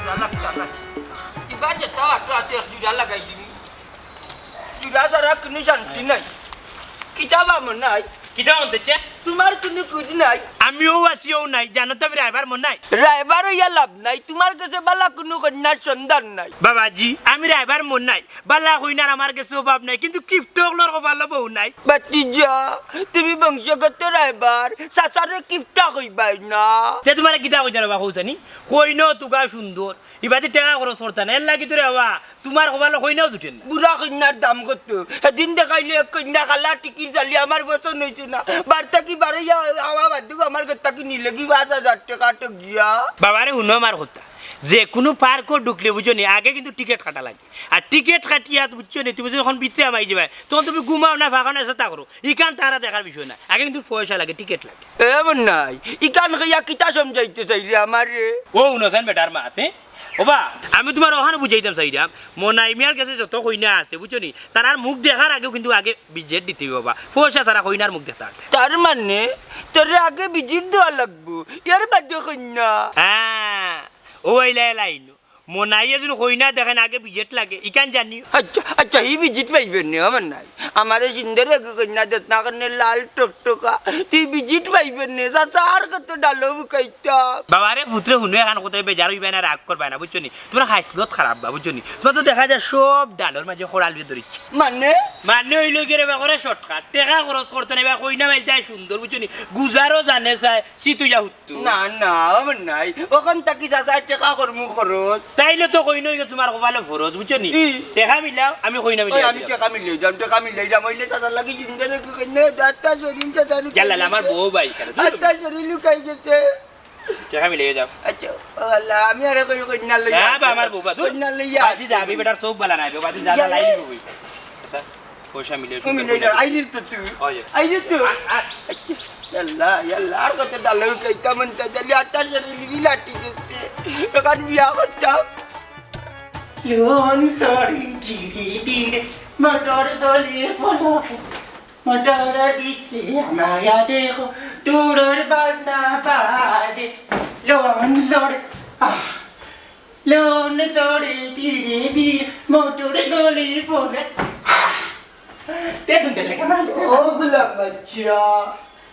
জুড়া লাগতা না এবার যেটা আটো আছে এক জুড়া লাগাই দিবি জুড়া ছাড়া কোনো শান্তি নাই কিতাবা মন নাই কিটা হতেছে তোমার কোনো খোঁজ নাই আমিও আসিও নাই জানো তো আমি রাইবার মন নাই রায়বার ইয়া লাভ নাই তোমার কাছে বালা কোনো কন্যার সন্ধান নাই বাবাজি আমি রাইবার মন নাই বালা হইনার আমার কাছে অভাব নাই কিন্তু কিফটকলর কপালে বউ নাই বাতিজা তুমি বংশগত রায়বার সাসারে কিফটা কইবাই না তে তোমার কিতা কইতা বাবা কইছানি কইন তুগা সুন্দর ইবাদি টাকা খরচ করতা না এর লাগি তোরে বাবা তোমার কপালে কইনাও জুটেন না বুড়া কন্যার দাম কত সেদিন দেখাইলে এক কন্যা খালা টিকির চালি আমার বসন হয়েছে না বার্তা কি বারে আওয়া বাদুক আমার কথা কি নিলে কি 5,000 টাকা তো গিয়া বাবারে হুনো মার কথা যে কোনো পার্কও ঢুকলে বুঝছো নি আগে কিন্তু টিকিট কাটা লাগে আর টিকিট কাটিয়া বুঝছো নি তুমি যখন ভিতরে আমাই যাবে তখন তুমি ঘুমাও না ফাঁকা না চেষ্টা করো ইকান তারা দেখার বিষয় না আগে কিন্তু পয়সা লাগে টিকিট লাগে এমন নাই ইকান খাইয়া কিতা সমঝাইতে চাইলে আমার ও উনসান বেটার মাতে ওবা আমি তোমার ওখানে বুঝাইতাম চাইলাম মনাইমিয়ার কাছে যত কইনা আছে বুঝছো নি তার আর মুখ দেখার আগেও কিন্তু আগে বিজেট দিতে হবে বাবা পয়সা ছাড়া কইনার মুখ দেখতে তার মানে তোরে আগে বিজির দেওয়া লাগবো ইয়ার বাদ্য কন্যা হ্যাঁ ও এলাই লাইন মনাইয়ে যদি কইনা দেখেন আগে বিজেট লাগে ইকান জানি আচ্ছা আচ্ছা এই বিজিট পাইবেন না আমার নাই আমারে সুন্দর এক কন্যা দেত না কারণে লাল টকটকা তুই বিজিট পাইবেন না চাচা আর কত ডালো বুকাইতা বাবারে পুত্রে শুনে এখন কোথায় বেজার হইবে না রাগ করবে না বুঝছো নি তোমার হাইত খারাপ বা বুঝছো নি তোমার তো দেখা যায় সব ডালোর মাঝে খোড়াল দিয়ে ধরিচ্ছে মানে মানে হইল গেলে বা করে শর্টকাট টেকা খরচ করতে নেই বা কইনা মাইল চাই সুন্দর বুঝছো নি গুজারও জানে চাই সিতু যা হুত্তু না না আমার নাই ওখান থাকি চাচা টাকা কর্ম খরচ তাইলে তো কইন তোমার কপালে ফরজ বুঝছো নি টেকা মিলাও আমি কইনা ওই মিলাও আমি টাকা মিলাই যাম হইলে চাচা লাগি সুন্দর এক কন্যা দাঁতা শরীর চাচা গেলাল আমার বউ বাই দাঁতা শরীর লুকাই গেছে টেকা মিলাই যাও আচ্ছা আল্লাহ আমি আর কই কন্যা লই হ্যাঁ বা আমার বউ বা কন্যা লইয়া বাজি যাবি বেটার চোখ বালা নাই বাজি যা যা লাইনি বই আচ্ছা পয়সা মিলে তুমি লই না আইলির তো তুই আইলির তো আল্লাহ আল্লাহ আর কত ডালো কইতা মন চাচা আটা শরীর বিলাটি গেছে এখন বিয়া করতাম লোন সরি ধীরে ধীরে মোটর দলিয়ে ফলো মোটর দিচ্ছে মায়া দেখো দূরের বাজনা বাজে লোন সরে লোন সরে ধীরে ধীরে মোটর দলিয়ে ফলো দেখুন দেখলে কেমন ওগুলা বাচ্চা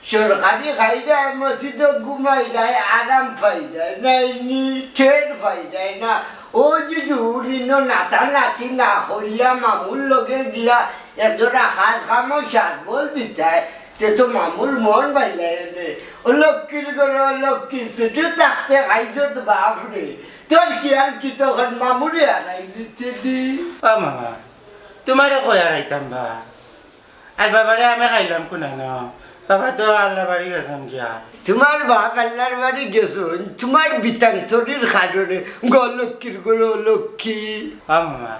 সরকারি খাইলে মসজিদে ঘুমাই যায় আরাম পাই যায় নাইনি ট্রেন পাই যায় না ও যদি উড়িনো নাচা নাচি না হরিয়া মামুর লগে গিয়া একজোড়া খাস খামো সাত বল দিতে তে তো মামুর মন পাইলাই রে ও লক্ষ্মীর করে লক্ষ্মী ছুটি থাকতে খাইছো তো বাপরে তোর কি আর কি তখন মামুরে আনাই দিতে দি ও মামা তোমারে কয়া রাইতাম বা আর বাবারে আমি খাইলাম কোনা না বাবা তো আল্লাহ বাড়ি গেছেন গিয়া তোমার বাপ আল্লাহর বাড়ি গেছুন তোমার বিতান্তরির কারণে লক্ষ্মীর গরু লক্ষ্মী ও মামা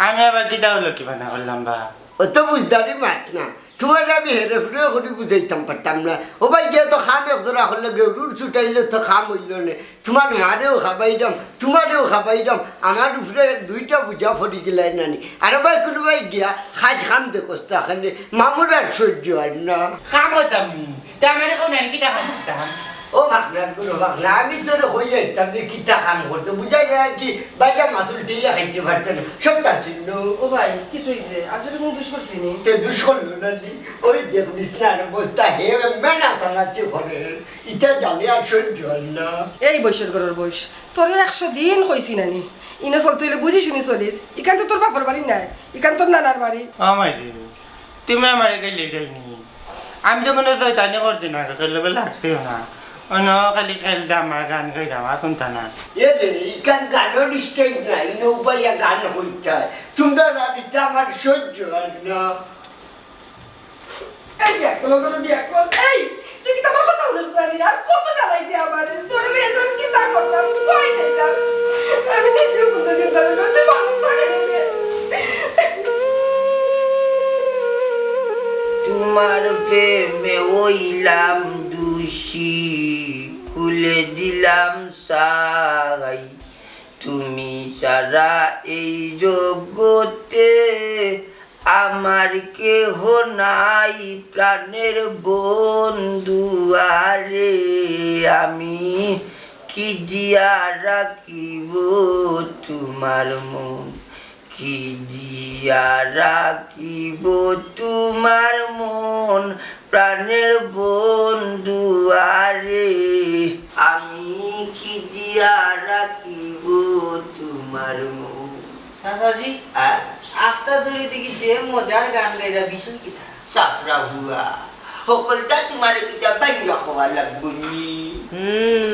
আমি আবার কিতা হলো কি বানা করলাম বা অত বুঝদারি মাত না তোমার আমি হেরে ফিরে করে বুঝাইতাম পারতাম না ও ভাই গিয়ে তো খাম একজোড়া হলে গরুর ছুটাইলে তো খাম হইল না তোমার মারেও খাবাইতাম তোমারেও খাবাইতাম আমার উপরে দুইটা বুঝা ফরি গেলাই নানি আর ভাই কোনো ভাই গিয়া খাজ খাম দেখোস্তা খানে মামুর আর সহ্য হয় না খাম হতাম তা আমার এখন কিতা খাম হতাম ও ভাবনার কোনো ভাবনা আমি তোর হয়ে যাইতাম রে কিতা কাম করতে বুঝাই যায় কি বাইটা মাসুল টিয়া খাইতে পারতেন সবটা ছিল ও ভাই কি হইছে আপনি তো কোনো দুষ করছেন তে দুষ্কর নি ওই দেখ বিছনার অবস্থা হে মেনা চালাচ্ছে ঘরে ইটা জানি আর সহ্য হয় না এই বয়সের ঘরের বয়স তোর 100 দিন কইছি নানি ইনা চলতে হইলে বুঝি শুনি চলিস ইখান তো তোর বাপর বাড়ি নাই ইখান তোর নানার বাড়ি আমাইজি তুমি আমারে গেলে যাইনি আমি তো কোনো জয়তানি করছি না খেলবে লাগছেও না অন্য খালি খেলতাম গান গাইতাম কোনটা না এ রে ইকান গানের স্টেজ নাই নৌবাইয়া গান হইতে হয় তোমরা রাবিতে আমার সহ্য হয় না এই বিয়া কল তোর বিয়া কল এই তুই কি তোমার কথা শুনিস না রে আর কত দাঁড়াইতে আমার তোর রেজন কি তা করতাম কই নাই তা আমি নিজেও বুঝতে চিন্তা করি তুই মানুষ থাকে রে তোমার প্রেমে ওইলাম দোষী খুলে দিলাম সাই তুমি সারা এই জগতে আমার কেহ নাই প্রাণের বন্ধু আরে আমি কি দিয়া রাখিব তোমার মন, কি দিয়া রাখিব তোমার মন, প্রাণের বন্ধু আরে আমি কি দিয়া রাখিব তোমার মন। চাচাজি আর আফটার ধরে দেখি যে মজার গান গাইরা ভীষণ কি সাপরা হুয়া সকলটা তোমার কিতা বাইরা খাওয়া লাগবো নি।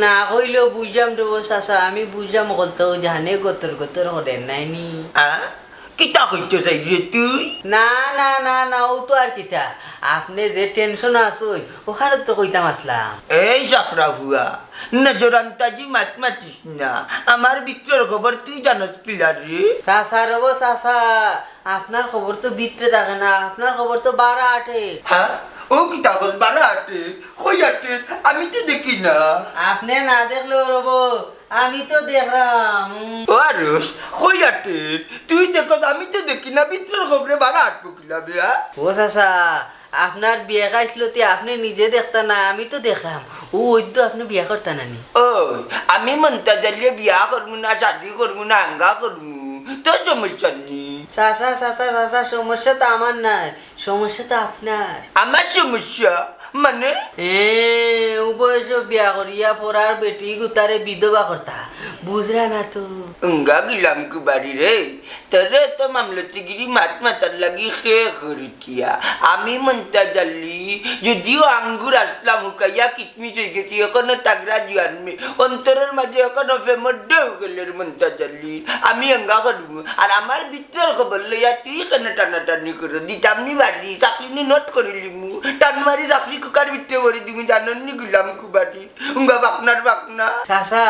না কইলেও বুঝাম দেবো চাচা, আমি বুঝাম কত জানে গতর গতর হরেন নাইনি। কিতা কইতে চাইলে তুই? না না না না ও তো আর কিতা, আপনি যে টেনশন আসুন ওখানে তো কইতাম আসলাম। এই সাপরা হুয়া নজরান্তাজি মাত মাতিস না, আমার ভিতরের খবর তুই জানস কিলা রে? চাচা রব চাচা, আপনার খবর তো ভিতরে থাকে না, আপনার খবর তো 12-8। হ্যাঁ ও কিতা কস 12-8 কই 8 আমি তো দেখি না। আপনি না দেখলেও রব আমি তো দেখলাম। ও আরস কই 8 তুই দেখস আমি তো দেখি না, ভিতরের খবরে 12-8 কিলা বিয়া। ও চাচা আপনার বিয়ে খাইছিল তে আপনি নিজে দেখতা না, আমি তো দেখলাম ওই তো আপনি বিয়ে করতা নানি। ওই আমি মনটা জ্বালিয়ে বিয়া করবো না, শাদি করবো না, আঙ্গা করবো, তোর সমস্যা নেই। চাচা চাচা চাচা সমস্যা তো আমার নাই, সমস্যা তো আপনার। আমার সমস্যা মানে ও বয়সে বিয়া করিয়া পড়ার বেটি গুতারে বিধবা করতা, বুঝলা না তো? উঙ্গা গিলাম কুবারি রে, তোরে তো মামলতিগিরি মাত মাতার লাগি খে করিয়া আমি মনটা জ্বালি যদিও আঙ্গুর আসলাম হুকাইয়া কিচমিচ হয়ে গেছি, এখনো তাগড়া জুয়ানমি অন্তরের মাঝে এখনো ফেমর ডেউ গেলের মনটা জ্বালি আমি আঙ্গা করবো। আর আমার ভিতরের খবর লইয়া তুই কেন টানাটানি করে দিতাম নি বাড়ি চাকরি নি নোট করিলি মু টান মারি চাকরি কুকার ভিতরে ভরি দিবি জানি গিলাম কুবারি উঙ্গা বাকনার বাকনা। চাচা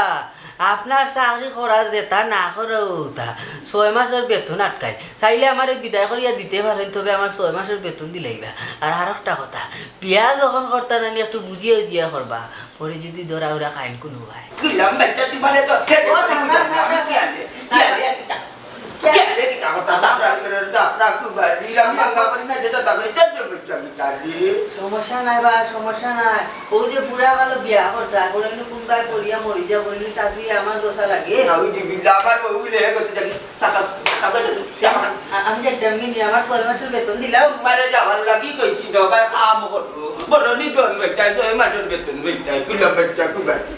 আপনার চাকরি করা যেতা না করেও তা 6 মাসের বেতন আটকায়, চাইলে আমার বিদায় করিয়া দিতে পারেন, তবে আমার 6 মাসের বেতন দিলাইবা। আর একটা কথা, বিয়া যখন করতা নানি একটু বুঝিয়ে উজিয়া করবা, পরে যদি দৌড়া উড়া খাইন কোনো ভাই। গিলাম বাচ্চা তুই মানে তো ও চাচা চাচা সমস্যা নাই বা সমস্যা নাই, ও যে পুরা ভালো বিয়া করতা কোন কোনবাই পড়িয়া মরি যা বলিনি চাচি আমার দোষা লাগে। আমি যাইতাম কিন্তু আমার 6 মাসের বেতন দিলাম। মারে যাওয়ার লাগি কইছি ডবাই কাম করবো বড় নিধন বেটাই 6 মাসের বেতন বেটাই কুলাম বাচ্চা কুবারি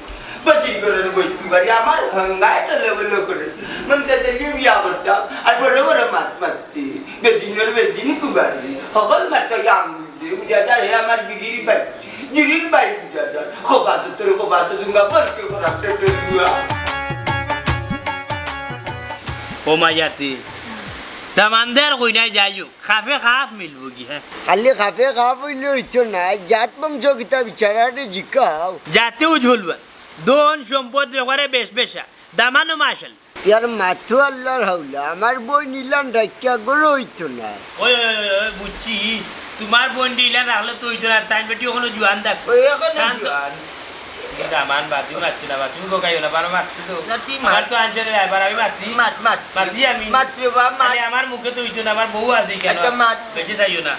বসি করে বসি বাড়ি আমার হাঙ্গাটা লেভেল করে মনটা দিলে বিয়া করতাম আর বড় বড় মাছ মারতি বেদিনের বেদিন কুবারি সকল মাত্র আঙ্গুল দিয়ে বুঝা যায় আমার গিরির বাই বুঝা যায় খোবা তো তোর খোবা তো দুঙ্গা বলতে করাতে ও মাইয়াতি দামানদের কই নাই যাইও খাফে খাফ মিলবো কি। হ্যাঁ খালি খাপে খাপ হইলে হইতো না, জাত বংশ কিতা বিচারারে জিকাও। যাতেও ঝুলবা দোন সম্পদ ব্যাপারে বেশ বেশা দামানো মাসাল। ইয়ার মাথু আল্লাহর হাওলা, আমার বই নিলাম রাখিয়া গড়ে হইতো না। ওই বুঝছি তোমার বোন দিলা রাখলে তো হইতো না, তাই বেটি ওখানে জুয়ান দেখ দামান বাতি মারছি না, তুমি বোকাইও না পারো মারছি তো আমার তো আনছে এবার আমি মারছি মারছি আমি আমার মুখে তো হইতো না, আমার বউ আছে কেন বেশি চাইও না,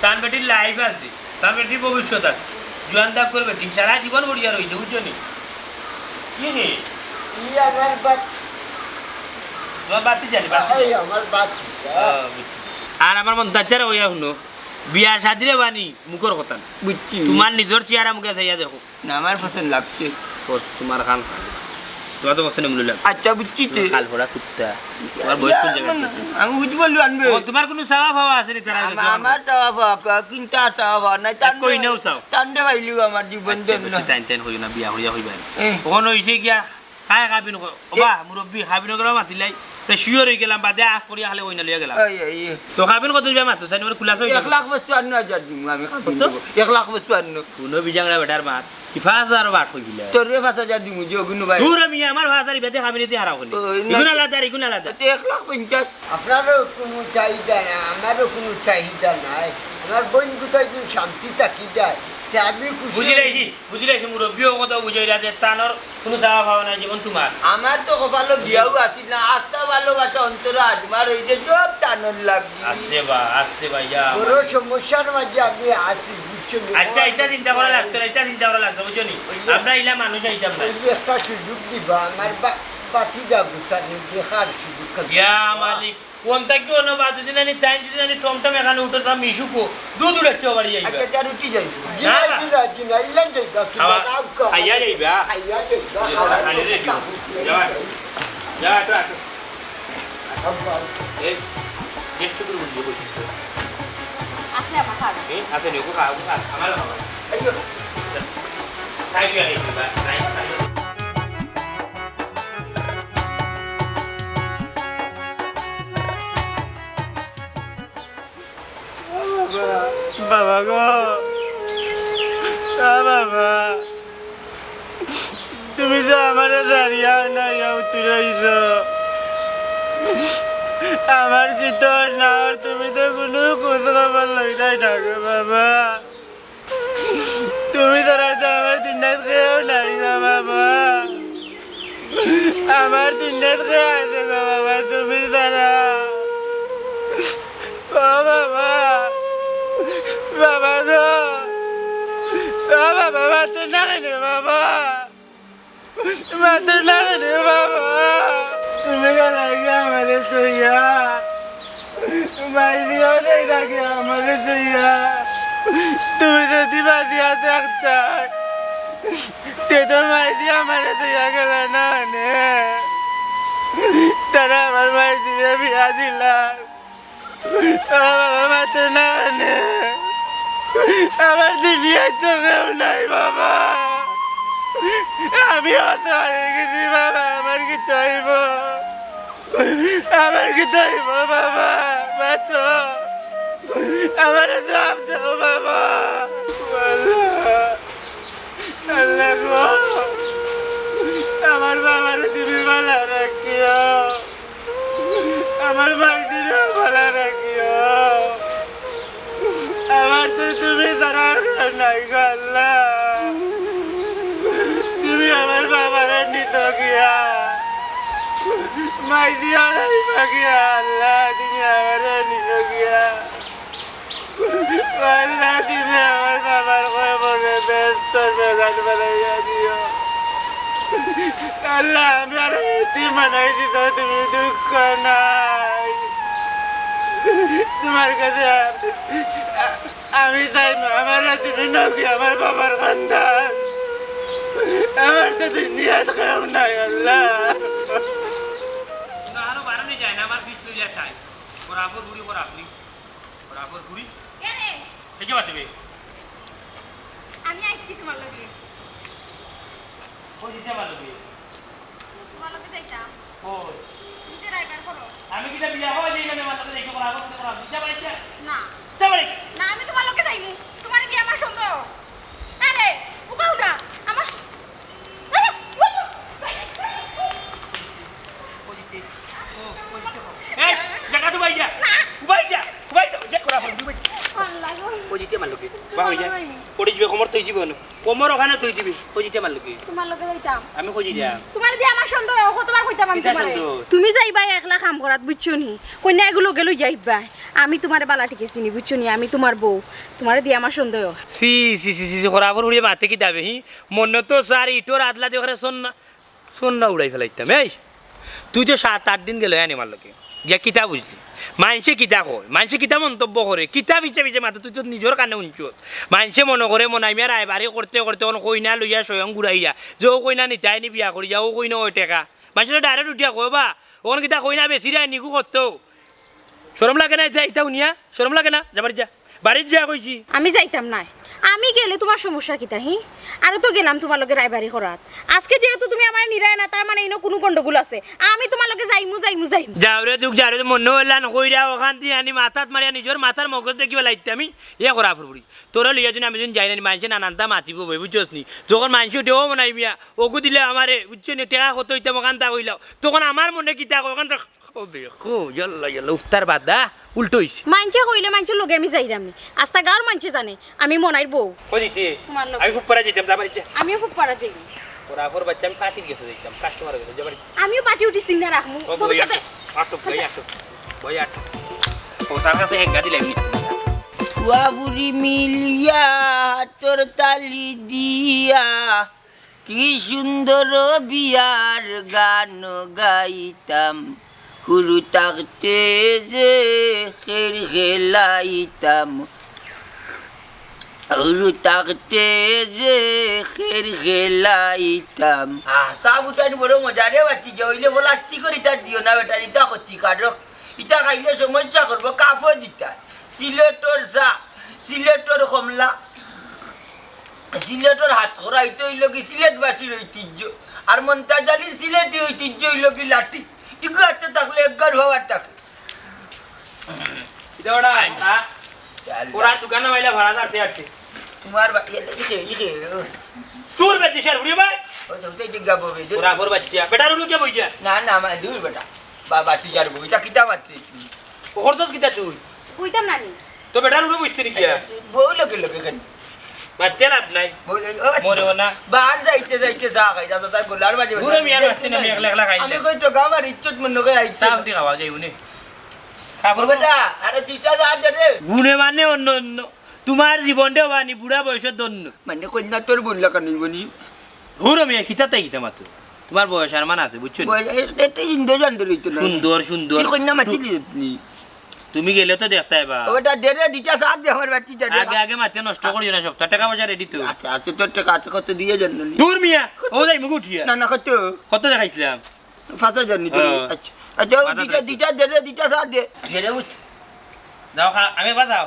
তার বেটির লাইফ আছে, তার বেটির ভবিষ্যৎ আছে, জুয়ান দাগ করে বেটি সারা জীবন বড়িয়া রয়েছে বুঝছো নি। কি রে আমার বাত তোমার বাতি জানি আমার বাত আর আমার মন তাছাড়া হইয়া শুনো বিয়া সাদিরে বানি মুখর কথা বুঝছি তোমার নিজের চেহারা মুখে চাইয়া দেখো না আমার পছন্দ লাগছে তোমার খান তোমার তো পছন্দ মূল্য লাগে। আচ্ছা বুঝছি তো খাল ফোড়া কুত্তা তোমার বয়স কোন জায়গায় আমি বুঝি বললি আনবে তোমার কোনো চাওয়া পাওয়া আছে নি তারা আমার চাওয়া পাওয়া কিন্তু আর চাওয়া পাওয়া নাই কই নেও চাও টান্ডে পাইলিও আমার জীবন জন্য টাইম টাইম হই না বিয়া হইয়া হইবা ওখানে হইছে গিয়া খাই খাবি নক ওবা মুরব্বী খাবি নক মাতিলাই তো শিওর হয়ে গেলাম বাদে আখ করিয়া খালে ওইনা লিয়া গেলাম তো খাবেন কত দিবা মাত্র চাই নম্বর খুলাস হই 1 লাখ বস্তু আন্ন হাজার দিমু আমি খাবি 1 লাখ বস্তু আন্ন কোনো বিজাংরা বেটার মাত কি 5000 বাট হই গিলা তোরে 5000 দিমু যে গুনু ভাই দূর আমি আমার 5000 বেতে খাবি নিতে হারাও কলি ইগুন আলাদা ইগুন আলাদা 1 লাখ 50 আপনারও কোনো চাহিদা নাই, আমারও কোনো চাহিদা নাই। আমার বোন কোথায় শান্তি থাকি যায়, তে আমি খুশি বুঝি রাখছি মুরব্বীও কথা বুঝাই রাখে তানোর কোনো চাওয়া পাওয়া নাই যেমন তোমার আমার তো কপালো বিয়াও আছিল না আস্তা ভালোবাসা অন্তর আজমার হয়েছে সব টানর লাগবে আসতে ভাইয়া বড় সমস্যার মাঝে আমি আছি বুঝছো নি? আচ্ছা এটা চিন্তা করা লাগতো না এটা চিন্তা করা লাগতো বুঝছো নি আমরা ইলা মানুষ আইতাম না ওই যে একটা সুযোগ দিবা আমার বাতি যাবো তার দেখার সুযোগ করবে। ইয়া মালিক কোন থেকে অন্য বাজু দিনানি টাইম দিনানি টমটম এখানে উঠতাম মিশুকো দুধ উড়াইতে বাড়ি যাইবা আচ্ছা চার উঠি যাই জিনা জিনা জিনা ইলান যাইবা কি খাওয়া- নাও কা খাইয়া যাইবা? খাইয়া যাইবা খাওয়া খালি রেডি যাওয়া যা তো এই গেস্ট করে বুঝিয়ে কইছিস আসলে আমার খাবে এই আছে নি ওকে খাও আমার খাও আইয়ো খাই গিয়ে যাইবা নাই বাবা গো বাবা তুমি তো আমার দাঁড়িয়া নাই উতরাইছ আমার কি তো না তুমি তো কোনো খোঁজ খবর লইটাই থাকো বাবা তুমি তারা তো আমার দিনটাই খেয়েও নাই গো বাবা আমার দিনটাই খেয়ে আছে গো বাবা তুমি তারা ও বাবা বাবা গো বাবা বাবা তো না রে বাবা মাতে না রে বাবা তুমি লাগে আমারে সইয়া মাই দিও নাই লাগে আমারে সইয়া তুমি যদি বাদিয়া থাকতা তে তো মাই দিয়ে আমারে সইয়া গেল না নে তারা আমার মাই দিয়ে বিয়া দিলাম বাবা মাতে না নে আমার দুনিয়ায় তো কেউ নাই বাবা আমি অত হয়ে গেছি বাবা আমার কি চাইব আমার কি চাইব বাবা বাঁচো আমার সব দাও বাবা আল্লাহ আল্লাহ গো আমার বাবার তুমি ভালো রাখিও আমার ভাইটিরও ভালো রাখিও আমার তো তুমি জানার নাই গো আল্লাহ তুমি আমার বাবার নিত গিয়া মাই দিয়া নাই গিয়া আল্লাহ তুমি আমার নিত গিয়া আল্লাহ তুমি আমার বাবার খবরে ব্যস্ত বেগান বানাইয়া দিও আল্লাহ আমি আর এটি মানাই দিত তুমি দুঃখ নাই তোমার কাছে আমি তাই না আমার তুমি নাকি আমার বাবার খানদান আমার তো দুনিয়াত কেউ নাই আল্লাহ না আরো বাড়ানো যায় না আমার বিশ মিলিয়া চাই বরাবর বুড়ি বরাবর বুড়ি কেনে থেকে বাঁচবে আমি আইছি তোমার লগে ও দিতে পারবে তোমার লগে যাইতাম ও নিজে ড্রাইভার করো আমি কিটা বিয়া হওয়া যাই না মাথা দেখে বরাবর দিতে পারছি না যাবাই না আমি তোমার লগে যাইনি তোমার কি আমার সন্দেহ আরে উবাও না আমার এই জায়গা তো বাইজা উবাই যা যে করা হল দুবাই আল্লাহ গো ও জিতে মারলকে বা হই যা পড়ি যাবে কোমর তুই জীবন কোমর ওখানে তুই দিবি ও জিতে মারলকে তোমার লগে যাইতাম আমি খুঁজি যা তোমার দিয়ে আমার সন্দেহ কতবার কইতাম আমি কিতা তোমারে সন্দেহ? তুমি যাইবা একলা কাম করাত বুঝছো নি কইনা এগুলো গেলো যাইবা আমি তোমারে বালা ঠিক চিনি বুঝছো নি আমি তোমার বউ তোমারে দিয়ে আমার সন্দেহ সি সি সি সি বরাবর উড়িয়ে মাতে কি যাবে হি মনে তো স্যার ইটোর আদলা দিয়ে সন্না উড়াই ফেলাইতাম এই তুই তো 7-8 দিন গেলে আনি মারলকে গিয়া কিতা বুঝলি মানুষে কিতা কয় মানুষে কিতা মন্তব্য করে কিতা বিচে বিচে মাথা তুই তো নিজের কানে শুনছ মানুষে মনে করে মনে আমি আর আইবারে করতে করতে কোনো কইনা লইয়া স্বয়ং ঘুরাইয়া যে ও কইনা নিতাই নি বিয়া করি যা ও কইনা ওই টেকা মানুষের ডাইরেক্ট উঠিয়া কয় বা ওখানে কিতা কইনা বেশি রে নিকু করতো শরম লাগে না যা ইতা উনিয়া শরম লাগে না যাবার যা বাড়ির যা কইছি আমি যাইতাম না আমি গেলে তোমার সমস্যা কিতা হি আর তো গেলাম তোমার লগে রাইবারি করাত আজকে যেহেতু তুমি আমার নিরায় না তার মানে ইনো কোনো গন্ডগোল আছে আমি তোমার লগে যাইমু যাওরে দুঃখ যাওরে মনে হইলা নকইরা ওখান দিয়ে আনি মাথাত মারিয়া নিজের মাথার মগজ দেখিবা লাগতে আমি ইয়ে করা ফুরবুড়ি তোরা লইয়া যদি আমি যদি যাই না মানুষে নানানটা মাতিব বই বুঝছস নি যখন মানুষ দেও মনাই মিয়া ওগু দিলে আমারে বুঝছো নি টেকা কত হইতাম ওখান তা কইলাও তখন আমার মনে কিতা ওখান ও দেখো জল্লা জল্লা উফতার বাদা উল্টো হইছে মানছে কইলে মানছে লগে আমি যাইরাম নি আস্তা গাঁর মানছে জানে আমি মনাইর বউ কইতে তোমার লগে। আমি খুব পারা যেতাম যাবার ইচ্ছা আমিও খুব পারা যাই ওরা পর বাচ্চা আমি পার্টি গেছে দেখতাম কাস্টমার গেছে যাবার আমিও পাটি উঠি সিংনা রাখমু ভবিষ্যতে আটক ভাই আটক ভাই আটক ও তার কাছে এক গাদি লাগনি ফুয়াবুড়ি মিলিয়া তোর তালি দিয়া কি সুন্দর বিয়ার গান গাইতাম হুরু থাকতে যে খের খেলাইতাম হুরু থাকতে যে খের খেলাইতাম সাব উঠানি বড় মজা রে বাচ্চি যে হইলে বলাস্তি করি তার দিও না বেটা ইটা করছি কারো ইটা খাইলে সমস্যা করবো কাপড় দিতা সিলেটর চা সিলেটর কমলা সিলেটর হাত করা হইতে হইল কি সিলেটবাসীর ঐতিহ্য আর মন্তাজালির সিলেটি ঐতিহ্য হইল কি লাঠি ইগু হাতে থাকলে একগার হওয়ার থাকে এটা ওটা ওরা দোকানে মাইলা ভাড়া দাঁড়তে আসছে তোমার ইসে ইসে তোর বেটি স্যার উড়ি ভাই ও তো উঠে ডিগা ববে ওরা পর বাচ্চা বেটার উড়ি কে বইছা না না আমার দূর বেটা বাবা তুই যার বইটা কিতা মাত্রে ওর তো কিতা তুই কইতাম নানি তো বেটার উড়ি বুঝতে নি কি বউ লোকে লোকে কেন বাচ্চা লাভ নাই বউ মরে না বাহার যাইতে যাইতে চা খাই যাবো তাই গোলার বাজে ঘুরে মিয়ার বাচ্চা না মিয়া একলা খাইছে আমি কই তো গামার ইজ্জত মন নগে আইছে চা উঠি খাওয়া যাইব নে খাবার বেটা আরে তুইটা যা দে রে গুনে মানে অন্য অন্য তোমার জীবনটাও বানি বুড়া বয়সের দন্য মানে কন্যা তোর বললা কেন বনি ঘুরো মিয়া কিতা তাই কিতা মাত্র তোমার বয়স আর মান আছে বুঝছো নি? এটা ইন্দো জানতে রইতো না সুন্দর সুন্দর তুই কন্যা মাতিলি নি তুমি গেলে তো দেখতে পাইবা ও বেটা দে রে দুইটা সাথ দে আমার বাচ্চি দে আগে আগে মাতে নষ্ট করিও না সপ্তাহ টাকা পয়সা রেডি তো আচ্ছা আচ্ছা তোর টাকা আছে কত দিয়ে জানি দূর মিয়া ও যাই মুখ উঠিয়া না না কত কত দেখাইছিলাম 5000 তো হ্যাঁ। আচ্ছা আচ্ছা ও 5000 দুইটা দে রে দুইটা সাথ দে দে রে উঠ যাও আমি বাজাও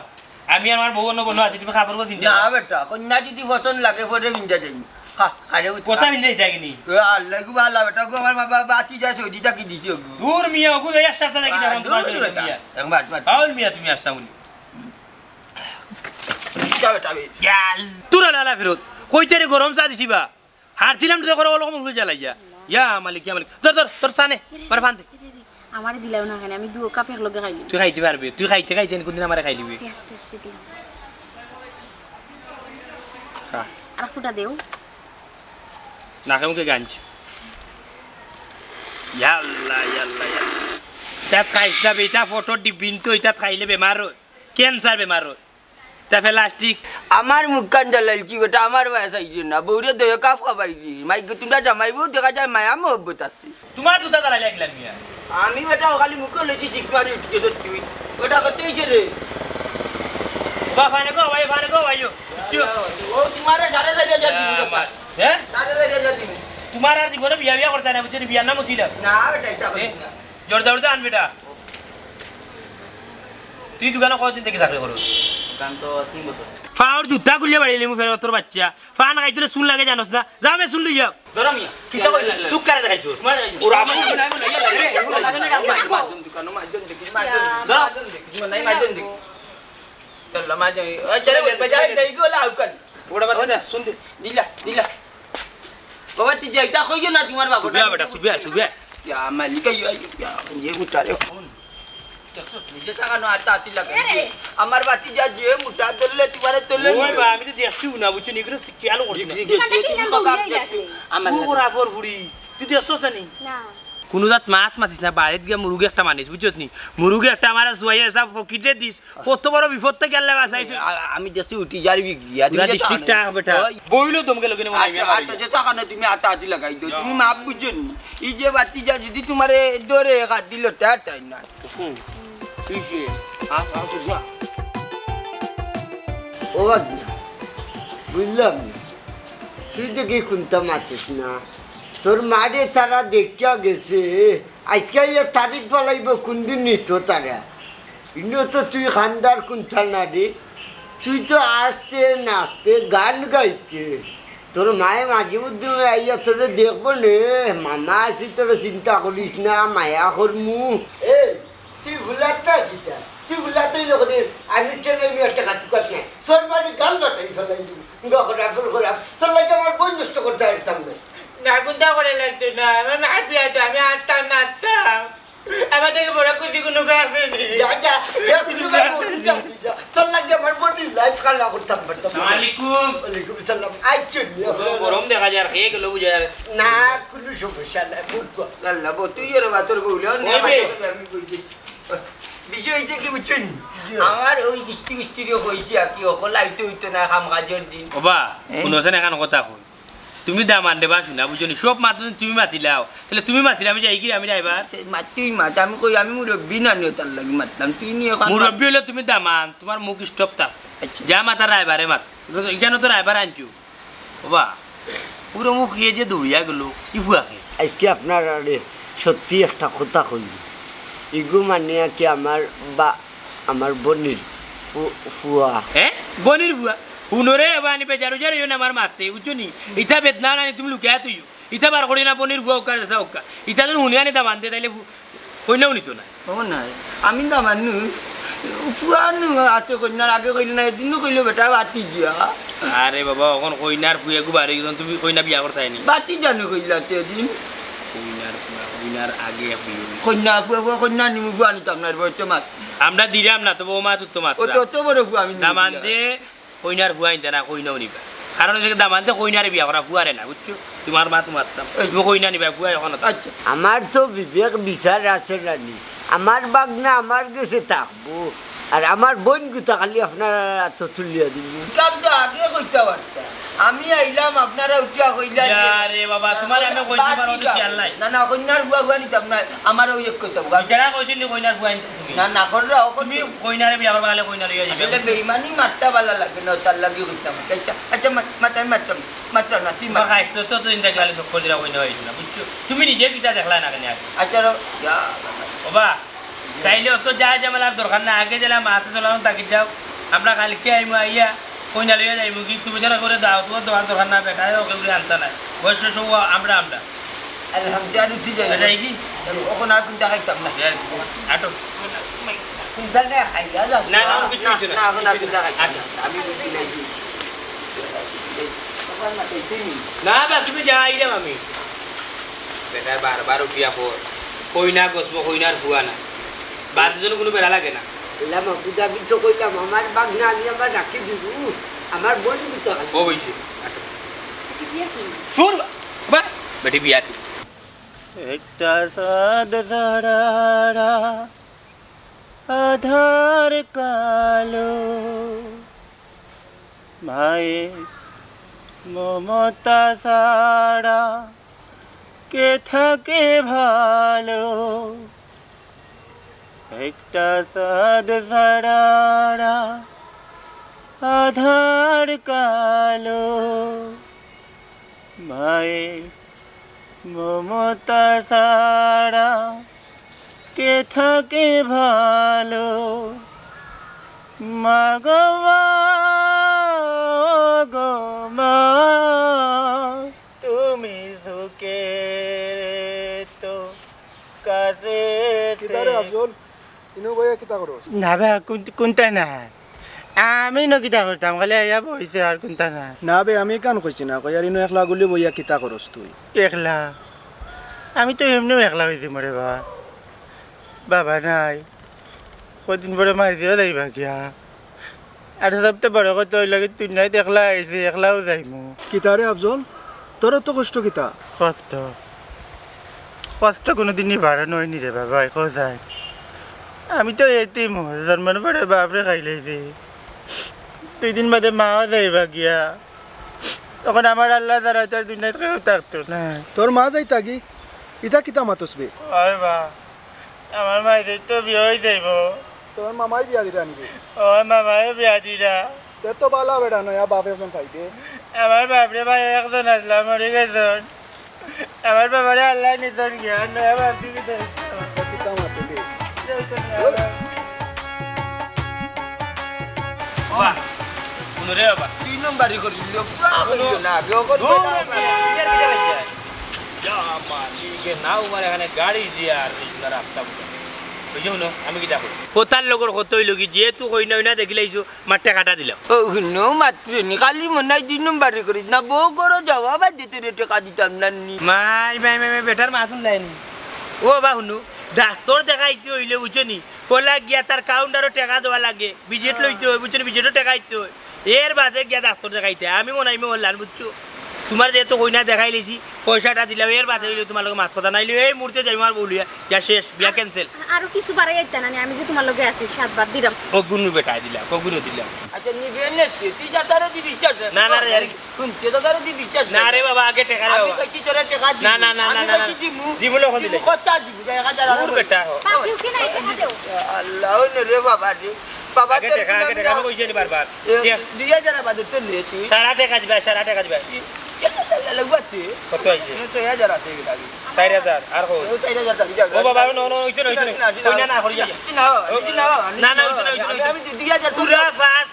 আমি আমার বউ অন্য বন্ধু আছে তুমি খাবার করে চিন্তা না বেটা কন্যা যদি পছন্দ লাগে পরে বিন্দা যাই খা আরে উঠ কথা বিন্দে যাইনি আল্লাহ গো আল্লাহ বেটা গো আমার বাবা বাতি যায় সৌদিটা কি দিছি গো দূর মিয়া ওগু এক সপ্তাহ দেখি যখন তোমার জন্য মিয়া এক মাস মাস পাউল মিয়া তুমি আসতা মুনি যা বেটা বে ইয়াল তুরা লালা ফেরত কইতে রে গরম চা দিছিবা হারছিলাম তো করে ওরকম হয়ে জ্বালাইয়া ইয়া মালিক ইয়া মালিক ধর ধর তোর সানে পার ফান দে আমারে দিলাও না কেন আমি দুও কাপ এক লগে খাইলি তুই খাইতে পারবি তুই খাইতে খাইতে কোনদিন আমারে খাইলিবি আস্তে আস্তে দিলাম খা আর ফুটা দেও নাকে মুখে গাঞ্চ ইয়াল্লা ইয়াল্লা তাত খাইছ না বেটা ফটো ডিবিন তো এটা খাইলে বেমার হয় ক্যান্সার বেমার হয় তারপরে প্লাস্টিক আমার মুখখান জ্বালাইছি বেটা আমার বয়স আইছে না বউরে দয়ে কাপ খাবাইছি মাইকে তোমরা জামাইবো দেখা যায় মায়া মহব্বত আছে তোমার দুটা তারা লাগলাম মিয়া আমি বেটা খালি মুখ লইছি ঠিক মারি উঠকে তো তুই ওটা কত হইছে রে বা ফানে গো ভাই ও তোমার 4,500 দিব হ্যাঁ 4,500 দিব তোমার আর জীবনে বিয়া করতে না বুঝছি বিয়ার নাম ছিল না বেটা এটা করি না জোর জোর আন বেটা তুই দোকানে কতদিন থেকে চাকরি করো ফাওর জুতা গুলিয়ে বাড়িলে মু ফের তোর বাচ্চা ফা না খাইতে চুল লাগে জানোস না যা আমি চুল লইয়া ধরো মিয়া কিটা কই চুপ করে দেখাইছো ওরা আমি ওটা বাদ দে শুন দে দিলা বাবা তুই যাইতা কইও না তোমার বাবা সুবিয়া বেটা সুবিয়া Ya malika yo ye mutare নিজে সাকানো আটা আতি লাগে আমার বাতি যা যে মুটা ধরলে তোমারে তোলে ওই বা আমি তো দেখছি না বুঝছি নিগ্রো কি আলো করছি আমার পুরা পর বুড়ি তুই দেখছস না নি না কোনো জাত মাত মাতিস না বাড়িত গিয়ে মুরুগি একটা মানিস বুঝছত নি মুরুগি একটা আমার জুয়াইয়া সব ফকিটে দিস কত বড় বিপদ থেকে আল্লাহ বাঁচাইছে আমি দেশে উঠি যারবি গিয়া পুরা ডিস্ট্রিক্টটা বেটা বইলো দমকে লোকে মনে হয় আটা যে সাকানো তুমি আটা আতি লাগাই দাও তুমি মাপ বুঝছো নি এই যে বাতি যা যদি তোমারে দরে কাট দিল তাই না ঠিক আছে ও বাকি বুঝলাম না। তুই দেখি কোনটা মাতিস না তোর মারে তারা দেখিয়া গেছে আজকে ইয়ে তারিখ বলাইব কোনদিন নিত তারা ইনো তো তুই খানদার কোনটা না রে তুই তো আসতে নাচতে গান গাইতে তোর মায়ে মাঝে মধ্যে আইয়া তোরে দেখবো নে মামা আছি তোরা চিন্তা করিস না মায়া করমু এ তুই ভুলাত না গীতা তুই ভুলাতেই যখন আমি ট্রেনে আমি একটা কাজ কাজ নাই তোর বাড়ি গাল বাটাই ফেলাই দিব গখরা ফুল করাম তোর লাগে আমার বই নষ্ট করতে পারতাম না না কোনটা করে লাগতো না আমার মার বিয়াতে আমি আসতাম না আসতাম আমার আমার থেকে বড় কুচি কোনো আছে যা যা যা কিন্তু ভাই বলি যা যা তোর লাগে আমার বডি লাইফ খালা করতাম পারতাম আলাইকুম ওয়ালাইকুম আসসালাম আইছেন গরম দেখা যায় খেয়ে গেল বুঝা যায় না কোনো সমস্যা নাই বুঝবো আল্লাহ তুই এর বাতর বউলে ওই আমি কইছি বিষয় হয়েছে কি বুঝছেন আমার ওই কিস্তি কিস্তিও কইছি আর কি অকল আইতে হইতো না কাম কাজের দিন ওবা শুনোছেন এখন কথা কই তুমি দামান দেবা শুনা বুঝনি সব মাত্র তুমি মাতিলাও তাহলে তুমি মাতিলে আমি যাই কি আমি যাইবার মাতুই মাত আমি কই আমি মুরব্বী না নিও তার লাগি মাতলাম তুই নিয়ে মুরব্বী হলে তুমি দামান তোমার মুখ স্টপ থাকতো যা মাতা রায়বারে মাত এখানে তো রায়বার আনছু ওবা পুরো মুখ ইয়ে যে দৌড়িয়া গেল ইফুয়াকে আজকে আপনার আরে সত্যি একটা কথা কইলি ইগু মানে কি আমার বা আমার বোনের ফুয়া হ্যাঁ বনির ফুয়া হুনরে এবার আনি বেজারু যার ইয়ে আমার মারতে বুঝছনি ইটা বেদনা না তুমি লুকিয়া তুই ইটা বার করি না বনির ফুয়া উকার দেশা উকা ইটা যদি হুনে আনি দাম আনতে তাইলে কইনাও নিত না ও নাই আমি না মানু ফুয়ানু আছে কন্যার আগে কইলে না এদিনও কইলে বেটা বাতি যা আরে বাবা এখন কইনার ফুয়ে গুবারে গেছন তুমি কইনা বিয়া করতাই নি বাতি জানো কইলা তে দিন কইনার ফুয়া কইনার আগে বিয়ে কন্যা ফুয়া কন্যা নিমু ফুয়া নিতাম না বইতে মাত আমরা দিলাম না তবে ও মা তো মাত্র ও তো বড় ফুয়া আমি দাম আনতে কইনার ফুয়া আনতে না কইনাও নিবা কারণ হচ্ছে দাম আনতে কইনারে বিয়া করা ফুয়ারে না বুঝছো তোমার মা তো মারতাম তুমি কইনা নিবা ফুয়া এখন আচ্ছা আমার তো বিবেক বিচার আছে নানি আমার বাগনা আমার গেছে থাকবো আর আমার বোন গুতা খালি আপনার তো তুলিয়া দিব কাম তো আগে কইতে পারতা আমি আইলাম আপনারা উঠিয়া কইলা আরে বাবা তোমার আমি কইতে পারো তো কি আল্লাহ না না কন্যার ফুয়া ফুয়া নিতাম না আমার ওই এক কইতে যারা কইছেন কইনার ফুয়া আনতে তুমি না না কররা তুমি কইনারে বিয়া করবা গেলে কইনারে ইয়া যাবে আসলে বেইমানি মারটা ভালো লাগে না তার লাগি কইতাম আচ্ছা আচ্ছা মাতাই মারতাম মাত্র না তুই মা খাই তো তো ইন দেখলালে সব কইরা কইনা হইছিল না বুঝছো তুমি নিজে কিটা দেখলা না কেন আচ্ছা যা বাবা তাইলে তো যা জামেলার দরকার না আগে গেলাম হাতে চলাম তাকে যাও আমরা কালকে আইমু আইয়া কইনা লইয়া যাইমু কি তুমি যারা করে দাও তোমার দরকার না বেটা ওকে বলে আনতা না বয়স সব আমরা আলহামদুলিল্লাহ উঠি যাই যাই কি ওখানে আর কোনটা খাইতাম না আটো কোনটা না খাইয়া যা না না কিছু কিছু না এখন আর কোনটা খাইতাম না আমি বুঝি নাইছি তখন না কইতেনি না বা তুমি যাই রে মামি বেটা বারবার উঠিয়া পর কইনা গসবো কইনার ফুয়া না বাদ জন্য কোনো বেড়া লাগে না এলাম আবুদাবি তো কইলাম আমার বাগনা আমি আবার রাখি দিব আমার বোন গুতা খালি ও বইছে সুর বা বেটি বিয়া কি একটা সাদ ধরা আধার কালো মায়ের মমতা সারা কে থাকে ভালো একটা সাদ ধরা আধার কালো মায়ের মমতা সারা কে থাকে ভালো মাগমা গো মা তুমি সুখে তো কাছে না ভাই কোনটা না আমি ন কিতা করতাম খালি আইয়া বইছে আর কোনটা না না বে আমি কান কইছি না কই আর ইনো একলা গুলি বইয়া কিতা করস তুই একলা আমি তো এমনিও একলা হয়েছি মরে বাবা বাবা নাই কদিন পরে মাইজিও যাইবা গিয়া আর সবচেয়ে বড় কথা হইল কি তুই নাই একলা আইসি একলাও যাইমু কিতা রে আফজল তোর তো কষ্ট কিতা কষ্ট কষ্ট কোনোদিনই বাড়ানো হয়নি রে বাবা কোথায় আমি তো এতেই জন্মানোর পরে বাপরে খাই লাইছি 2 দিন বাদে মাও যাইবা গিয়া তখন আমার আল্লাহ দ্বারা তো আর দুনিয়াতে কেউ থাকতো না তোর মা যাইতা কি ইতা কিতা মাতস বে হয় বা আমার মায়ের তো বিয়ে হয়ে যাইব তোর মামাই বিয়া দিরা নিবি ও মামায় বিয়া দিরা তে তো বালা বেড়া নয়া বাপ একজন খাইতে আমার বাপরে ভাই একজন আসলাম মরে গেছেন আমার বাবারে আল্লাহ নিজন গিয়া নয়া বাপ দিবি কিতা মাতে বে বাবা শুনো রে বাবা 3 নম্বরই করিল করিল না বিও করবে এখানে গাড়ি দিয়ে আর রাস্তা বুঝছো না আমি কিটা করি কোথার লগর কত হইল কি যেহেতু কই না দেখিলাইছো মাঠটা কাটা দিলাম ও নো মাত্র নি খালি মনে 2 নম্বরই করি না বউ করো জবাব দিতে রে টাকা দিতাম না নি মাই মাই মাই বেটার মাথুন লাইনি ও বা শুনো ডাক্তার দেখাইতে হইলে বুঝছনি ফলা গিয়া তার কাউন্টারও টাকা দেওয়া লাগে ভিজিট লইতে হয় বুঝছনি ভিজিটও টাকাইতে হয় এর বাদে গিয়া ডাক্তার দেখাইতে আমি মনে হয় বললাম বুঝছো তোমার যেহেতু কইনা দেখাই লেছি পয়সাটা দিলাম এর বাদে হইলে তোমার লোক মাছ কথা নাইলে এই মুহূর্তে যাই আমার বলিয়া যা শেষ বিয়া ক্যান্সেল আরো কিছু বাড়াই আইতা না আমি যে তোমার লগে আছি 7 বার দিলাম কগুনু বেটাই দিলাম কগুনু দিলাম আচ্ছা নিবেন না তুই যাতারে দিবি চাষ না, না, রে, শুনছে দাদারে দিবি চাষ না রে বাবা আগে টাকা রে আমি বাবা কইছি তোরা টাকা দিবি না, না, না, না, না, না। দিমু লখন দিলে। কত দিবি 1000 দূর বেটা পাপিও কি নাই টাকা দেও আল্লাহ রে বাবা রে বাবা আগে টাকা আমি কইছি নি বারবার দিয়া যারা বাদে তো নে তুই সারা টাকা দিবা সারা টাকা দিবা লাগবাতে কত আইছে তো 1000 আছে লাগি 4000 আর কো ও 4000 টাকা দিবা ও বাবা নো নো হইতো না কইনা না করি যা না না হইতো না আমি দিয়া যা পুরা ফাস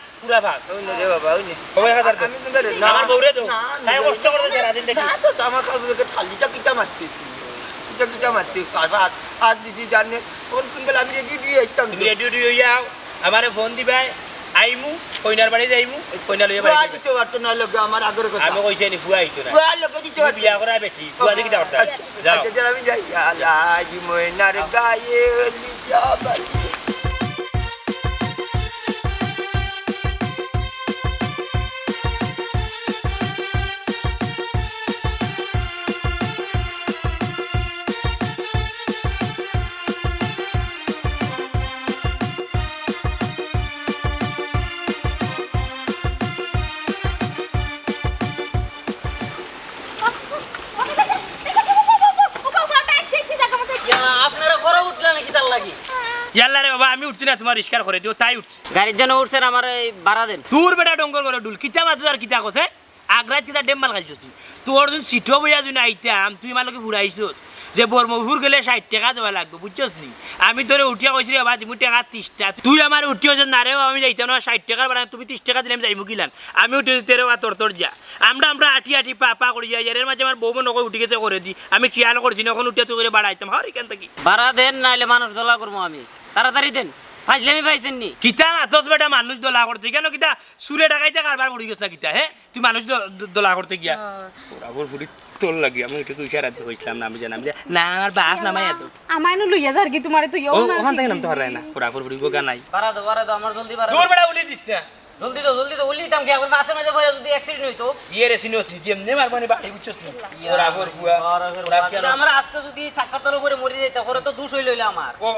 ওই রে বাবা ওই নে কবে 1000 আমি তোমারে আমার বউরে তো তাই কষ্ট করতে যারা দিন দেখি না তো আমার কাছে খালিটা কিটা মারতে কিটা মারতে কাজ আজ দিদি জানে কোন কোন বেলা আমি রেডি দিয়ে আইতাম তুমি রেডিও দিও আমারে ফোন দিবাই আইমু কইনার বাড়ি যাইমু কইনা লইয়া বাড়ি দিতে পারতো না লোক আমার আগের কথা আমি কইছি নি ফুয়া আইতো না ফুয়া লোক দিতে তুমি বিয়া করা বেটি ফুয়া দেখি দাও যাও আচ্ছা আমি যাই আল্লাহ ময়নার গায়ে লিজাবাল আপনারা ঘরে উঠলেন নাকি তার লাগি ইয়াল্লা রে বাবা আমি উঠছি না তোমার রিস্কার করে দিও তাই উঠছি গাড়ির জন্য উঠছেন আমার এই ভাড়া দেন দূর বেটা ডঙ্গর করে ডুল কিতা মাছ আর কিতা কছে আগ্রাত কিতা ডেম মাল খাইছস তোর যখন সিটো বইয়া যদি আইতাম তুই মালকে ফুরাইছস যে বর্মপুর গেলে 60 টাকা দেওয়া লাগবে বুঝছস নি আমি তোরে উঠিয়া কইছি বাবা তুমি টাকা 30টা তুই আমার উঠিও যে না রে আমি যাইতাম না 60 টাকার বাড়া তুমি 30 টাকা দিলে আমি যাইমু কিলান আমি উঠে তেরে বা তোর যা আমরা আটি আটি পা করে যাই এর মাঝে আমার বউ নকই উঠে গেছে করে দি আমি খেয়াল করছি না এখন উঠে তুই করে বাড়াইতাম হর এখান থেকে ভাড়া দেন নাইলে মানুষ দলা করবো আমি তাড়াতাড়ি দেন ফাইজলামি পাইছেন নি কিতা আতস বেটা মানুষ দোলা করতে কেন কিতা সুরে ডাকাইতে কারবার পড়ি গেছ না কিতা হ্যাঁ তুই মানুষ দোলা করতে গিয়া ওরাবর ফুড়ি তোর লাগি আমি একটু ইশারা দিয়ে কইছিলাম না আমি জানাম যে না আমার বাস নামাই এত আমায় নো লইয়া যার কি তোমারে তো ইও না ওখান থেকে নাম তো হারাই না ওরাবর ফুড়ি গোগা নাই ভাড়া দাও আমার জলদি ভাড়া দূর বেটা উলি দিস না জলদি দাও উলি দাম কি আবার মাসে মাঝে ভরে যদি অ্যাক্সিডেন্ট হইতো ইয়ে রে সিনোস যেমনে মারবানি বাড়ি বুঝছস না ওরাবর ফুয়া ওরা কেন আমরা আজকে যদি চাকার তলে করে মরে যাইতা করে তো দুষ হইল আমার ও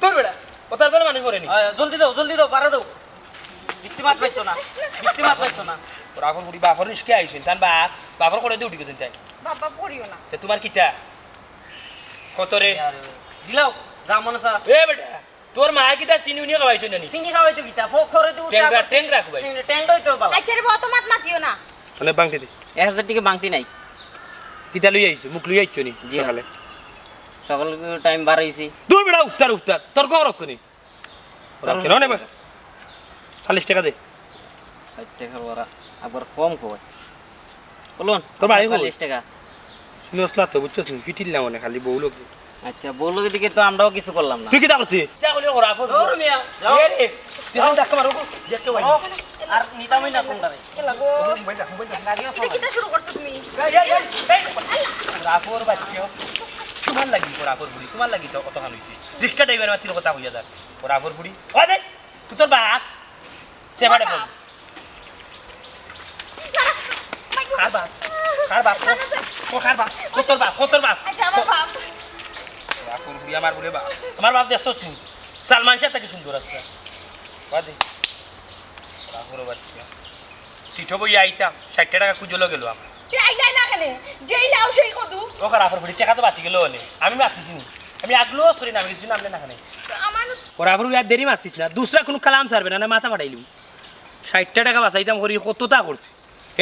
তোর বেটা ওটার জন্য মানুষ মরেনি জলদি দাও ভাড়া দাও বৃষ্টি মাত পাইছো না ওরাবর ফুড়ি বাপর রিস্কে আইছেন তান বাপর করে দিয়ে উঠি গেছেন তাই বাবা পড়িও না তে তোমার কিতা কত রে দিলাও যা মনে স্যার এ বেটা তোর মা কিতা চিনি উনি খাওয়াইছ না নি সিঙ্গি খাওয়াইতো কিতা ফোকরে তো ট্যাঙ্ক রাখু ভাই ট্যাঙ্ক হইতো বাবা আচ্ছা রে বত মাত মাতিও না মানে বাংতি দে 1000 টাকা বাংতি নাই কিতা লই আইছো মুখ লই আইছো নি জি সকালে সকাল টাইম বাড়াইছি দূর বেটা উফতার তোর কর আছে নি ওরা কেন নেবে 40 টাকা দে টাকা ওরা আবার কম কই বলুন তোর বাড়ি কই? 40 টাকা শুনোস না তো বুঝছস নি ফিটিল না মনে খালি বউ লোক আচ্ছা বললো দিকে তো আমরাও কিছু করলাম না তুই কিতা করছিস যা বলি ওরা আপন দূর মিয়া যাও এ রে তুই ধাক্কা মারো দেখতে পাই আর নিতামই না কোনটা রে এ লাগো কিটা শুরু করছো তুমি রাফর বাচ্চা তোমার লাগি রাফর বুড়ি তোমার লাগি তো কত খান হইছে রিস্কা ড্রাইভার মাতির কথা হইয়া যা রাফর বুড়ি ও দে তোর বাপ সেবাড়ে বল কার বাপ তোর বাপ আচ্ছা আমার বাপ রাফর বুড়ি আমার বুড়ি বাপ আমার বাপ দেখছ তুই সালমান শাহ থেকে সুন্দর আছে বাদে রাফর বাচ্চা সিটো বই আইতাম 60 টাকা কুজলো গেল আমার তুই আইলাই না কেনে যেই লাও সেই কদু ওখানে রাফর বুড়ি টাকা তো বাঁচি গেল আমি মারতেছি নি আমি আগলো সরি না আমি কিছু নামলে না খানে আমার ওরা আবার আর দেরি মারছিস না দুসরা কোনো কালাম সারবে না মাথা ফাটাইলু 60 টাকা বাঁচাইতাম করি কতটা করছি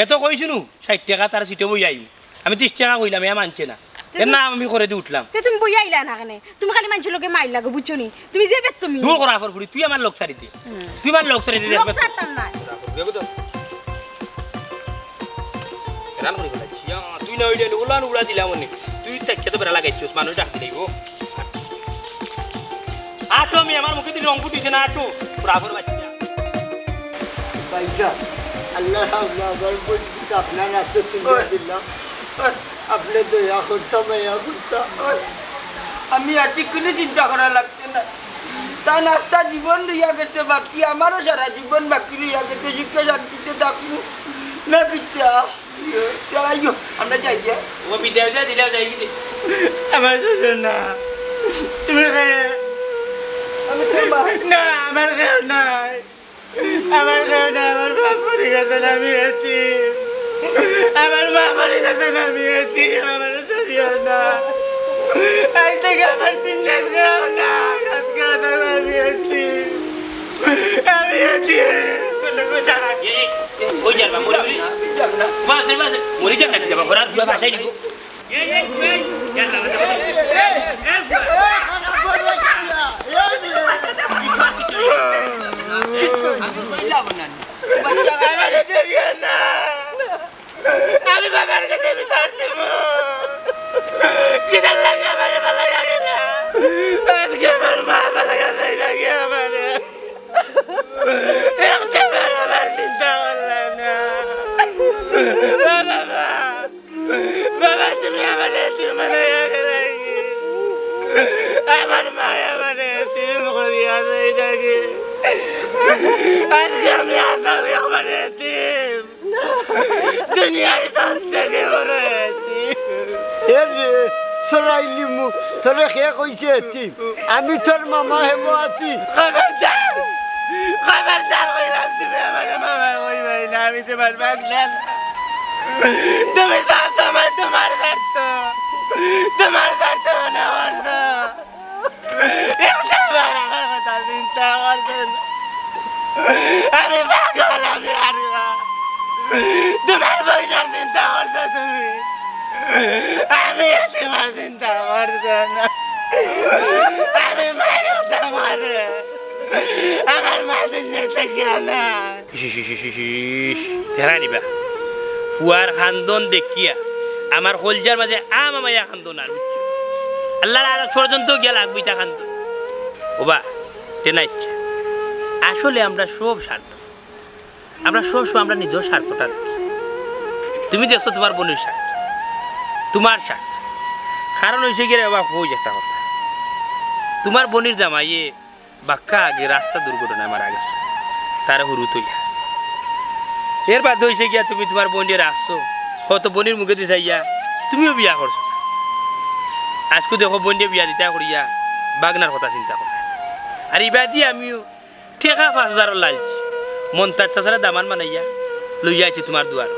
এত কইছিনু 60 টাকা তার সিটে বই আইবি আমি 30 টাকা কইলাম এ মানছে না এর না আমি করে দিয়ে উঠলাম তে তুমি বই আইলা না কেনে তুমি খালি মানুষের লোকে মাইল লাগো বুঝছো নি তুমি যে বেত তুমি দূর করা ফুড়ি তুই আমার লোক ছাড়িতে তুই আমার লোক ছাড়িতে লোক ছাড়তাম না রান করি বলা তুই না ওইটা উলান উড়া দিলাম মনে তুই তাকে তো বেড়া লাগাইছিস মানুষ ডাকতে দেব আটো আমি আমার মুখে দিলে অঙ্ক দিছে না আটো রাফর বাচ্চা পয়সা আল্লাহ আমার বন্ধুকে আপনার হাতে তুলে দিলাম আপনি দয়া করতাম মায়া করতাম আমি আছি কোনো চিন্তা করা লাগছে না তা নাস্তা জীবন রইয়া গেছে বাকি আমারও সারা জীবন বাকি রইয়া গেছে সুখে শান্তিতে থাকবো না কিচ্ছা আইও আমরা যাই গিয়া ও বিদায় দিলেও যাই কি আমার শ্বশুর না তুমি আমি তোর মা না আমার কেউ নাই আমার কেউ না আমার বাপ মরে গেছেন আমি আছি আমার মা মরে গেছেন আমি আছি আমার শরীর না আজ থেকে আমার তিন রাত কেউ না আজকে আমি আছি আমি আছি কোনো কথা ওই যাবা মরি বাসে বাসে মরি যাবা যাবা ঘোরা দুয়া ভাষাই দিব আমি বাবার কাছে বিচার দেব কিদার লাগে আমার ভালো লাগে না আজকে আমার মা ভালো লাগে আমার একটা আমার চিন্তা করলাম না বাবা বাবা তুমি আমার মানে আমার মা আমার তিন করিয়া দেয় নাকি আজকে আমি আসামি আমার তিন দুনিয়ার সব থেকে বড় সরাইলি মু তোরে খে কইছে এতি আমি তোর মামা হেব আছি খবরদার হইলাম তুমি আমার মামা কইবাই না আমি তোমার বাগলা তুমি সবসময় তোমার স্বার্থ মনে করতো একটা বার আমার কথা চিন্তা করতেন আমি পাগল আমি আর তোমার বইটার চিন্তা করতো তুমি আমি তোমার চিন্তা করতো না আমি মায়ের মারে আমার মা দুনিয়া থেকে না হেরা নিবা ফুয়ার খান্দন দেখিয়া আমার হলজার মাঝে আমায়া খান্দন আর বুঝছো আল্লাহর আর ষড়যন্ত্র গিয়া লাগবে তা খান্দন ওবা টেনা ইচ্ছা আসলে আমরা সব স্বার্থ আমরা সব আমরা নিজের স্বার্থটা দেখি তুমি দেখছো তোমার বোনের স্বার্থ তোমার স্বার্থ কারণ হয়েছে গিয়ে বাবা হই একটা কথা তোমার বোনের জামাইয়ে বাক্কা আগে রাস্তা দুর্ঘটনায় মারা গেছে তারা হুরু তৈয়া এর বাদ হয়েছে গিয়া তুমি তোমার বোনের রাখছো হয়তো বোনের মুখে দিয়ে চাইয়া তুমিও বিয়া করছো আজকে দেখো বোনকে বিয়া দিতা করিয়া বাগনার কথা চিন্তা করে আর ইবা দিয়ে আমিও ঠেকা 5,000 লালছি মন তার চাষারা দামান মানাইয়া লইয়া আছি তোমার দুয়ার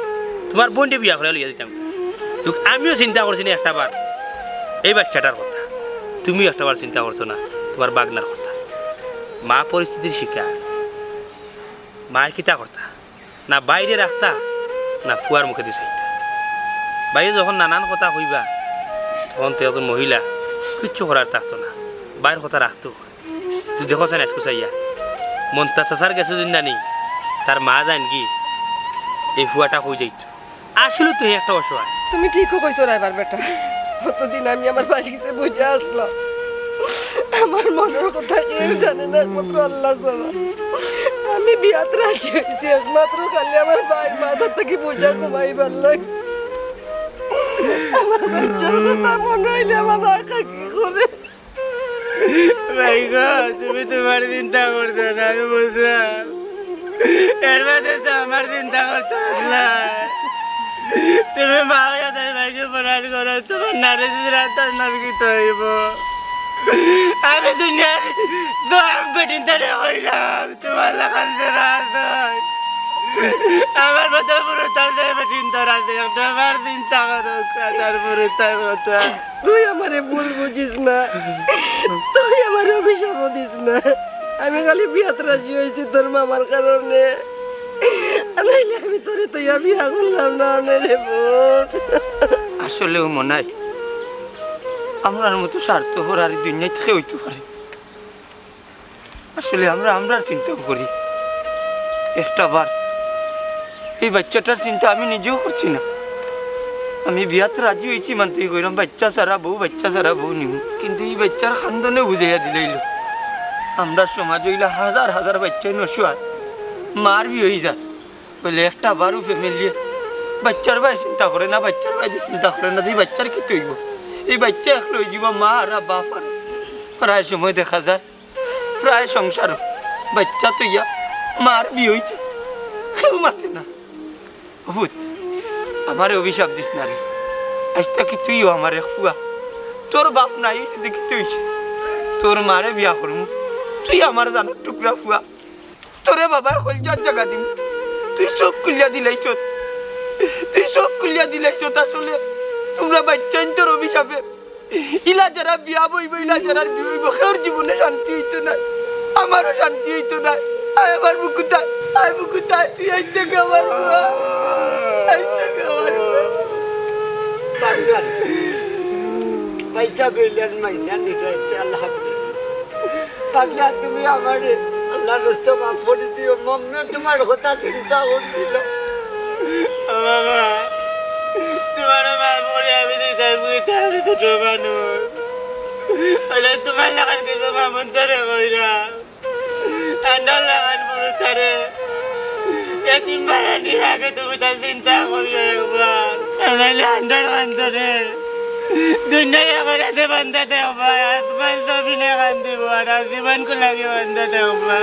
তোমার বোনকে বিয়া করে লইয়া দিতাম তো আমিও চিন্তা করছি না একটা বার এই বাচ্চাটার কথা তুমিও একটা বার চিন্তা করছো না তোমার বাগনার কথা মা পরিস্থিতির শিকার মা কিতা করতা না বাইরে রাখতা না ফুয়ার মুখে দিয়ে চাইতা বাইরে যখন নানান কথা হইবা তখন তো মহিলা কিচ্ছু করার থাকতো না বাইরের কথা রাখতো তুই দেখো না আজকে চাইয়া মন্তা চাষার গেছে যদি জানি তার মা জান কি এই ফুয়াটা হয়ে যাইত আসলে তো একটা অসহায় তুমি ঠিকও কইছো রাইবার বেটা কতদিন আমি আমার বাড়িতে বুঝে আসলাম আমার মনের কথা কেউ জানে না একমাত্র আল্লাহ ছাড়া আমি বিয়াত রাজি হয়েছি একমাত্র খালি আমার ভাই মাথার থেকে পূজা কমাইবার লাগে আমার বাচ্চার কথা মনে হইলে আমার আঁকা কি করে ভাই গো তুমি তোমার চিন্তা করতো না আমি বুঝলাম এর মধ্যে তো আমার চিন্তা করতে না তুমি মা হইয়া তাই ভাইকে পড়ার করো তোমার নারী রাত নারকিত হইব আমি দুনিয়ার বেটিন তারে হইলাম তোমার লাগান রাত আমার মতো পুরো তাদের বেটিন তার আছে একটা আমার চিন্তা করো তার পুরো তার কথা তুই আমারে ভুল বুঝিস না তুই আমার অভিশাপ দিস না আমি খালি বিয়াত রাজি হয়েছি তোর মামার কারণে নাইলে আমি তোরে তুই বিয়া করলাম না রে বোধ আসলেও মনে হয় আমরার মতো স্বার্থপর আর দুনিয়া থেকে হইতে পারে আসলে আমরা চিন্তা করি একটা বার এই বাচ্চাটার চিন্তা আমি নিজেও করছি না আমি বিয়াতে রাজি হয়েছি মানতে কইলাম বাচ্চা সারা বউ নিব কিন্তু এই বাচ্চার খান্দনে বুঝাইয়া দিলাইল আমরা সমাজ হইলে হাজার হাজার বাচ্চা নসুয়ার মার বি হয়ে যায় বলে একটা বারও ফ্যামিলি বাচ্চার ভাই চিন্তা করে না বাচ্চার ভাই চিন্তা করে না এই বাচ্চার কি তৈব এই বাচ্চা এক লই যাব মা আর বাপ আর প্রায় সময় দেখা যায় প্রায় সংসার বাচ্চা তো ইয়া মার বিয়ে হয়েছে কেউ মাতে না ভূত আমার অভিশাপ দিস না রে আজটা কি তুইও আমার এক ফুয়া তোর বাপ নাই দেখি তুই তোর মারে বিয়া করবো তুই আমার জানার টুকরা ফুয়া তোরে বাবা কলজার জায়গা দিম তুই চোখ খুলিয়া দিলাইছ তুই চোখ খুলিয়া দিলাইছ আসলে তোমরা বাচ্চাইন তোর অভিশাপে ইলা যারা বিয়া বইব ইলা যারা বিয়ে হইব কেউর জীবনে শান্তি হইতো না আমারও শান্তি হইতো না আয় আমার বুকুতায় আয় বুকুতায় তুই আইতে গে আমার ফুয়া আইতে গে আমার পাগলা পয়সা বেলেন মাইনা নিতে আল্লাহ পাগলা তুমি আমারে আল্লাহ রস্তে মাফ করে দিও মম্মি তোমার কথা চিন্তা করছিল বাবা তোমার মার পরে আমি দিতাম আমি তো মানুষ হলে তোমার লাগান কিছু মামন ধরে কইরা আন্ডার লাগান পুরো তারে এতিম বাড়ানির আগে তুমি তার চিন্তা করিও একবার নাহলে আন্ডার বান্ধরে দুনিয়া করে বান্ধাতে হবা তোমার জমিনে কান দিব আর জীবন কো লাগে বান্ধাতে হবা